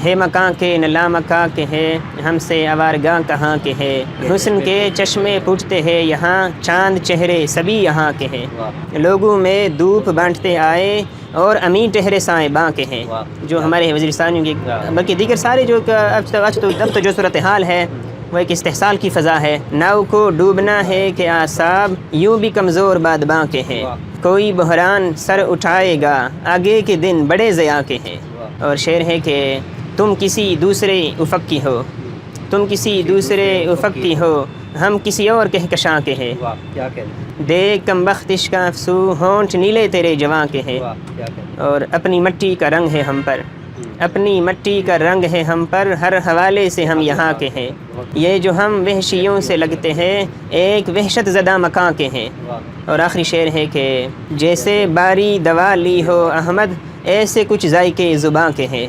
है मकां के न लामका के है, हमसे आवारगां कहाँ के है। हुस्न के चश्मे फूटते हैं यहाँ, चांद चेहरे सभी यहाँ के हैं। लोगों में धूप बांटते आए और अमीन टहरे साए बाँ के हैं। जो हमारे वज़ीरिस्तानियों की बल्कि दीगर सारे जो अब तो जो सूरत हाल है वो एक इस्तेहसाल की फ़ज़ा है। नाव को डूबना है कि आसाब यूँ भी कमज़ोर बादबां के हैं। कोई बहरान सर उठाएगा, आगे के दिन बड़े ज़या के हैं। और शेर है कि तुम किसी दूसरे उफ़क़ की हो, तुम किसी दूसरे उफ़क़ की हो, हम किसी और कहकशां के हैं। देख कमबख्तिश का अफसू, होंठ नीले तेरे जवां के हैं। और अपनी मिट्टी का रंग है हम पर, अपनी मिट्टी का रंग है हम पर, हर हवाले से हम यहाँ के हैं। ये जो हम वहशियों से लगते हैं, एक वहशत ज़दा मकां के हैं। और आखिरी शेर है कि जैसे बारी दवा ली हो अहमद, ऐसे कुछ जायके ज़ुबां के हैं।